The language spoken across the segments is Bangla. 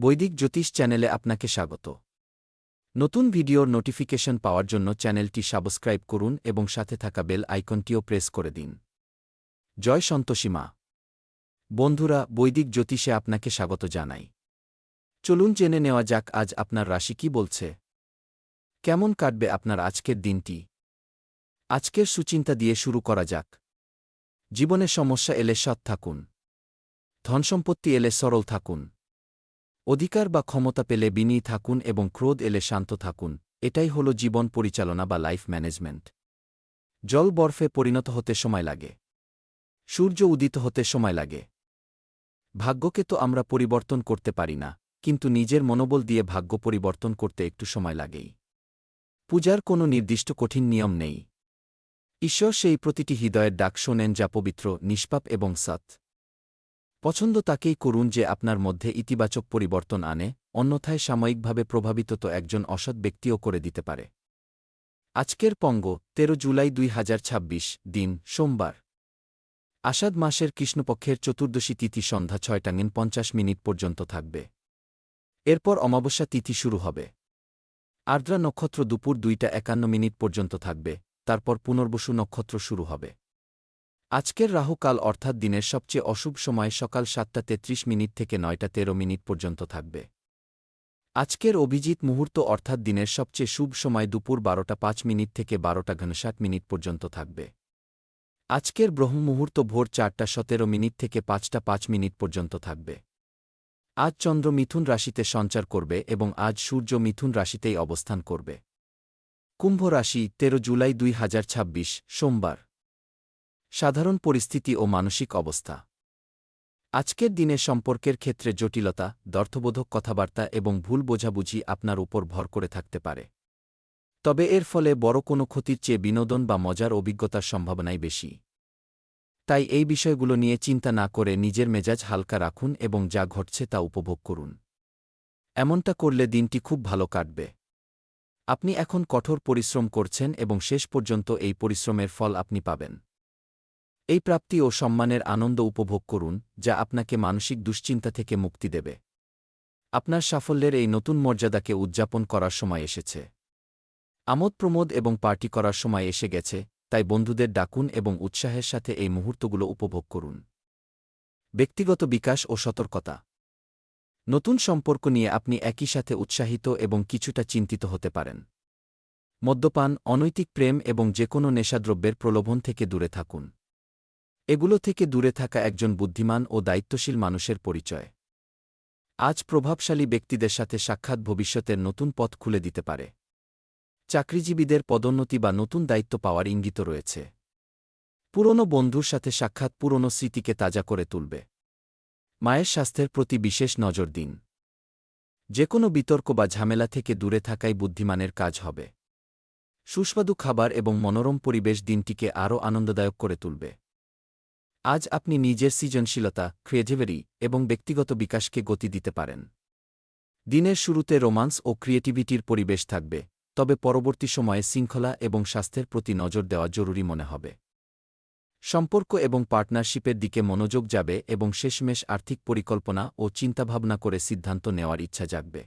বৈদিক জ্যোতিষ চ্যানেলে আপনাকে স্বাগত। নতুন ভিডিওর নোটিফিকেশন পাওয়ার জন্য চ্যানেলটি সাবস্ক্রাইব করুন এবং সাথে থাকা বেল আইকনটিও প্রেস করে দিন। জয় সন্তোষী মা। বন্ধুরা, বৈদিক জ্যোতিষে আপনাকে স্বাগত জানাই। চলুন জেনে নেওয়া যাক আজ আপনার রাশি কি বলছে। কেমন কাটবে আপনার আজকের দিনটি? আজকের সুচিন্তা দিয়ে শুরু করা যাক। জীবনে সমস্যা এলে সৎ থাকুন। ধনসম্পত্তি এলে সরল থাকুন। অধিকার বা ক্ষমতা পেলে বিনয়ী থাকুন এবং ক্রোধ এলে শান্ত থাকুন। এটাই হল জীবন পরিচালনা বা লাইফ ম্যানেজমেন্ট। জল বরফে পরিণত হতে সময় লাগে। সূর্য উদিত হতে সময় লাগে। ভাগ্যকে তো আমরা পরিবর্তন করতে পারি না, কিন্তু নিজের মনোবল দিয়ে ভাগ্য পরিবর্তন করতে একটু সময় লাগেই। পূজার কোনো নির্দিষ্ট কঠিন নিয়ম নেই। ঈশ্বর সেই প্রতিটি হৃদয়ের ডাক শোনেন যা পবিত্র, নিষ্পাপ এবং সৎ। পছন্দ তাকেই করুন যে আপনার মধ্যে ইতিবাচক পরিবর্তন আনে, অন্যথায় সাময়িকভাবে প্রভাবিত তো একজন অসৎ ব্যক্তিও করে দিতে পারে। আজকের পঙ্গ ১৩ জুলাই ২০২৬, দিন সোমবার। আষাঢ় মাসের কৃষ্ণপক্ষের চতুর্দশী তিথি সন্ধ্যা ৬টা৫০ পর্যন্ত থাকবে। এরপর অমাবস্যা তিথি শুরু হবে। আর্দ্রা নক্ষত্র দুপুর ২টা৫১ পর্যন্ত থাকবে, তারপর পুনর্বসু নক্ষত্র শুরু হবে। আজকের রাহুকাল অর্থাৎ দিনের সবচেয়ে অশুভ সময় সকাল ৭টা৩৩ থেকে ৯টা১৩ পর্যন্ত থাকবে। আজকের অভিজিৎ মুহূর্ত অর্থাৎ দিনের সবচেয়ে শুভ সময় দুপুর ১২টা৫ থেকে ১২টা৬০ পর্যন্ত থাকবে। আজকের ব্রহ্ম মুহূর্ত ভোর ৪টা১৭ থেকে ৫টা৫ পর্যন্ত থাকবে। আজ চন্দ্র মিথুন রাশিতে সঞ্চার করবে এবং আজ সূর্য মিথুন রাশিতেই অবস্থান করবে। কুম্ভ রাশি ১৩ জুলাই ২০২৬, সোমবার। সাধারণ পরিস্থিতি ও মানসিক অবস্থা। আজকের দিনে সম্পর্কের ক্ষেত্রে জটিলতা, দ্ব্যর্থবোধক কথাবার্তা এবং ভুল বোঝাবুঝি আপনার উপর ভর করে থাকতে পারে। তবে এর ফলে বড় কোনো ক্ষতির চেয়ে বিনোদন বা মজার অভিজ্ঞতার সম্ভাবনাই বেশি। তাই এই বিষয়গুলো নিয়ে চিন্তা না করে নিজের মেজাজ হালকা রাখুন এবং যা ঘটছে তা উপভোগ করুন। এমনটা করলে দিনটি খুব ভালো কাটবে। আপনি এখন কঠোর পরিশ্রম করছেন এবং শেষ পর্যন্ত এই পরিশ্রমের ফল আপনি পাবেন। এই প্রাপ্তি ও সম্মানের আনন্দ উপভোগ করুন, যা আপনাকে মানসিক দুশ্চিন্তা থেকে মুক্তি দেবে। আপনার সাফল্যের এই নতুন মর্যাদাকে উদযাপন করার সময় এসেছে। আমোদ প্রমোদ এবং পার্টি করার সময় এসে গেছে, তাই বন্ধুদের ডাকুন এবং উৎসাহের সাথে এই মুহূর্তগুলো উপভোগ করুন। ব্যক্তিগত বিকাশ ও সতর্কতা। নতুন সম্পর্ক নিয়ে আপনি একই সাথে উৎসাহিত এবং কিছুটা চিন্তিত হতে পারেন। মদ্যপান, অনৈতিক প্রেম এবং যেকোনো নেশাদ্রব্যের প্রলোভন থেকে দূরে থাকুন। এগুলো থেকে দূরে থাকা একজন বুদ্ধিমান ও দায়িত্বশীল মানুষের পরিচয়। আজ প্রভাবশালী ব্যক্তিদের সাথে সাক্ষাৎ ভবিষ্যতের নতুন পথ খুলে দিতে পারে। চাকরিজীবীদের পদোন্নতি বা নতুন দায়িত্ব পাওয়ার ইঙ্গিত রয়েছে। পুরনো বন্ধুর সাথে সাক্ষাৎ পুরনো স্মৃতিকে তাজা করে তুলবে। মায়ের স্বাস্থ্যের প্রতি বিশেষ নজর দিন। যেকোনো বিতর্ক বা ঝামেলা থেকে দূরে থাকাই বুদ্ধিমানের কাজ হবে। সুস্বাদু খাবার এবং মনোরম পরিবেশ দিনটিকে আরও আনন্দদায়ক করে তুলবে। আজ আপনি নিজের সৃজনশীলতা, ক্রিয়েটিভিটি এবং ব্যক্তিগত বিকাশকে গতি দিতে পারেন। দিনের শুরুতে রোমান্স ও ক্রিয়েটিভিটির পরিবেশ থাকবে, তবে পরবর্তী সময়ে শৃঙ্খলা এবং স্বাস্থ্যের প্রতি নজর দেওয়া জরুরি মনে হবে। সম্পর্ক এবং পার্টনারশিপের দিকে মনোযোগ যাবে এবং শেষমেশ আর্থিক পরিকল্পনা ও চিন্তাভাবনা করে সিদ্ধান্ত নেওয়ার ইচ্ছা জাগবে।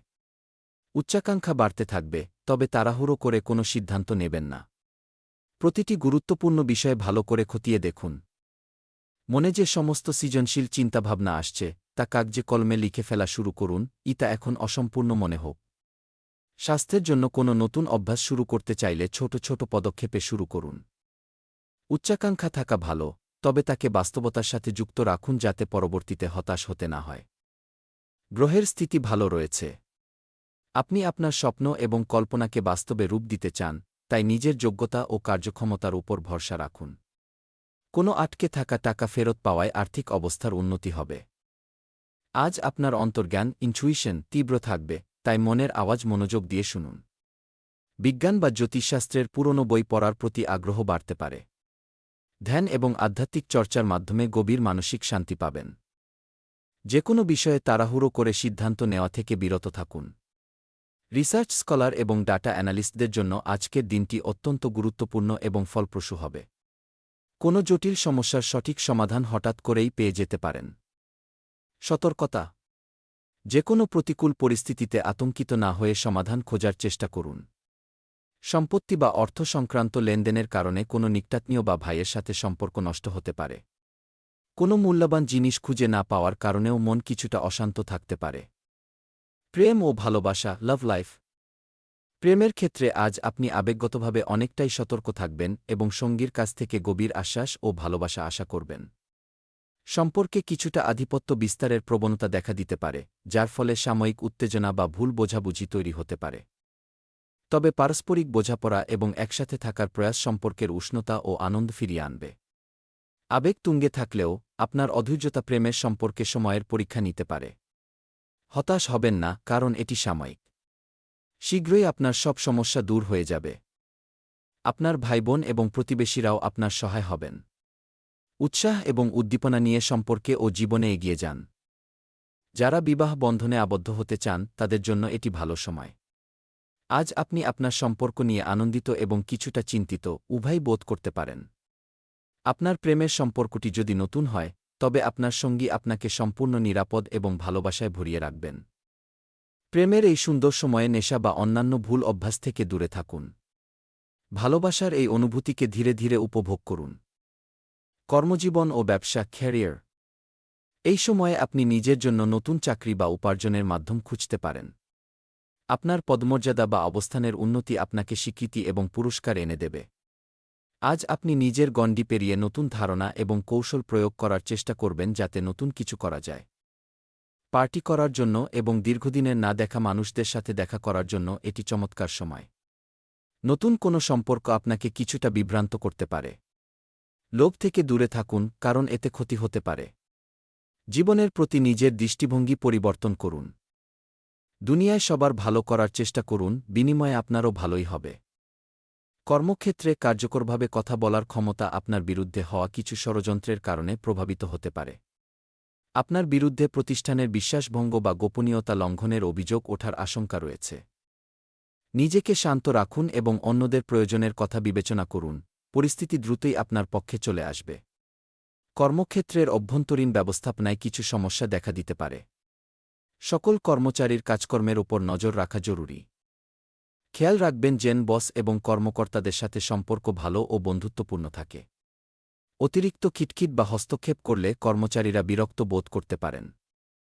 উচ্চাকাঙ্ক্ষা বাড়তে থাকবে, তবে তাড়াহুড়ো করে কোনো সিদ্ধান্ত নেবেন না। প্রতিটি গুরুত্বপূর্ণ বিষয় ভালো করে খতিয়ে দেখুন। মনে যে সমস্ত সৃজনশীল চিন্তাভাবনা আসছে, তা কাগজে কলমে লিখে ফেলা শুরু করুন, ইতা এখন অসম্পূর্ণ মনে হোক। স্বাস্থ্যের জন্য কোনো নতুন অভ্যাস শুরু করতে চাইলে ছোট ছোট পদক্ষেপে শুরু করুন। উচ্চাকাঙ্ক্ষা থাকা ভালো, তবে তাকে বাস্তবতার সাথে যুক্ত রাখুন যাতে পরবর্তীতে হতাশ হতে না হয়। গ্রহের স্থিতি ভালো রয়েছে। আপনি আপনার স্বপ্ন এবং কল্পনাকে বাস্তবে রূপ দিতে চান, তাই নিজের যোগ্যতা ও কার্যক্ষমতার উপর ভরসা রাখুন। কোনো আটকে থাকা টাকা ফেরত পাওয়ায় আর্থিক অবস্থার উন্নতি হবে। আজ আপনার অন্তর্জ্ঞান, ইনটুইশন তীব্র থাকবে, তাই মনের আওয়াজ মনোযোগ দিয়ে শুনুন। বিজ্ঞান বা জ্যোতিষশাস্ত্রের পুরনো বই পড়ার প্রতি আগ্রহ বাড়তে পারে। ধ্যান এবং আধ্যাত্মিক চর্চার মাধ্যমে গভীর মানসিক শান্তি পাবেন। যেকোনো বিষয়ে তাড়াহুড়ো করে সিদ্ধান্ত নেওয়া থেকে বিরত থাকুন। রিসার্চ স্কলার এবং ডাটা অ্যানালিস্টদের জন্য আজকের দিনটি অত্যন্ত গুরুত্বপূর্ণ এবং ফলপ্রসূ হবে। কোনো জটিল সমস্যার সঠিক সমাধান হঠাৎ করেই পেয়ে যেতে পারেন। সতর্কতা। যে কোনো প্রতিকূল পরিস্থিতিতে আতঙ্কিত না হয়ে সমাধান খোঁজার চেষ্টা করুন। সম্পত্তি বা অর্থ সংক্রান্ত লেনদেনের কারণে কোনো নিকটাত্মীয় বা ভাইয়ের সাথে সম্পর্ক নষ্ট হতে পারে। কোনো মূল্যবান জিনিস খুঁজে না পাওয়ার কারণেও মন কিছুটা অশান্ত থাকতে পারে। প্রেম ও ভালোবাসা, লাভ লাইফ। প্রেমের ক্ষেত্রে আজ আপনি আবেগগতভাবে অনেকটাই সতর্ক থাকবেন এবং সঙ্গীর কাছ থেকে গভীর আশ্বাস ও ভালোবাসা আশা করবেন। সম্পর্কে কিছুটা আধিপত্য বিস্তারের প্রবণতা দেখা দিতে পারে, যার ফলে সাময়িক উত্তেজনা বা ভুল বোঝাবুঝি তৈরি হতে পারে। তবে পারস্পরিক বোঝাপড়া এবং একসাথে থাকার প্রয়াস সম্পর্কের উষ্ণতা ও আনন্দ ফিরিয়ে আনবে। আবেগ তুঙ্গে থাকলেও আপনার অধৈর্যতা প্রেমের সম্পর্কে সময়ের পরীক্ষা নিতে পারে। হতাশ হবেন না, কারণ এটি সাময়িক। শীঘ্রই আপনার সব সমস্যা দূর হয়ে যাবে। আপনার ভাইবোন এবং প্রতিবেশীরাও আপনার সহায় হবেন। উৎসাহ এবং উদ্দীপনা নিয়ে সম্পর্কে ও জীবনে এগিয়ে যান। যারা বিবাহ বন্ধনে আবদ্ধ হতে চান তাদের জন্য এটি ভালো সময়। আজ আপনি আপনার সম্পর্ক নিয়ে আনন্দিত এবং কিছুটা চিন্তিত উভয় বোধ করতে পারেন। আপনার প্রেমের সম্পর্কটি যদি নতুন হয়, তবে আপনার সঙ্গী আপনাকে সম্পূর্ণ নিরাপদ এবং ভালোবাসায় ভরিয়ে রাখবেন। প্রেমের এই সুন্দর সময়ে নেশা বা অন্যান্য ভুল অভ্যাস থেকে দূরে থাকুন। ভালোবাসার এই অনুভূতিকে ধীরে ধীরে উপভোগ করুন। কর্মজীবন ও ব্যবসা, ক্যারিয়ার। এই সময়ে আপনি নিজের জন্য নতুন চাকরি বা উপার্জনের মাধ্যম খুঁজতে পারেন। আপনার পদমর্যাদা বা অবস্থানের উন্নতি আপনাকে স্বীকৃতি এবং পুরস্কার এনে দেবে। আজ আপনি নিজের গণ্ডি পেরিয়ে নতুন ধারণা এবং কৌশল প্রয়োগ করার চেষ্টা করবেন যাতে নতুন কিছু করা যায়। পার্টি করার জন্য এবং দীর্ঘদিনের না দেখা মানুষদের সাথে দেখা করার জন্য এটি চমৎকার সময়। নতুন কোনো সম্পর্ক আপনাকে কিছুটা বিভ্রান্ত করতে পারে। লোভ থেকে দূরে থাকুন, কারণ এতে ক্ষতি হতে পারে। জীবনের প্রতি নিজের দৃষ্টিভঙ্গি পরিবর্তন করুন। দুনিয়ায় সবার ভালো করার চেষ্টা করুন, বিনিময়ে আপনারও ভালোই হবে। কর্মক্ষেত্রে কার্যকরভাবে কথা বলার ক্ষমতা আপনার বিরুদ্ধে হওয়া কিছু ষড়যন্ত্রের কারণে প্রভাবিত হতে পারে। আপনার বিরুদ্ধে প্রতিষ্ঠানের বিশ্বাসভঙ্গ বা গোপনীয়তা লঙ্ঘনের অভিযোগ ওঠার আশঙ্কা রয়েছে। নিজেকে শান্ত রাখুন এবং অন্যদের প্রয়োজনের কথা বিবেচনা করুন, পরিস্থিতি দ্রুতই আপনার পক্ষে চলে আসবে। কর্মক্ষেত্রের অভ্যন্তরীণ ব্যবস্থাপনায় কিছু সমস্যা দেখা দিতে পারে। সকল কর্মচারীর কাজকর্মের ওপর নজর রাখা জরুরি। খেয়াল রাখবেন যেন বস এবং কর্মকর্তাদের সাথে সম্পর্ক ভালো ও বন্ধুত্বপূর্ণ থাকে। অতিরিক্ত খিটখিট বা হস্তক্ষেপ করলে কর্মচারীরা বিরক্ত বোধ করতে পারেন।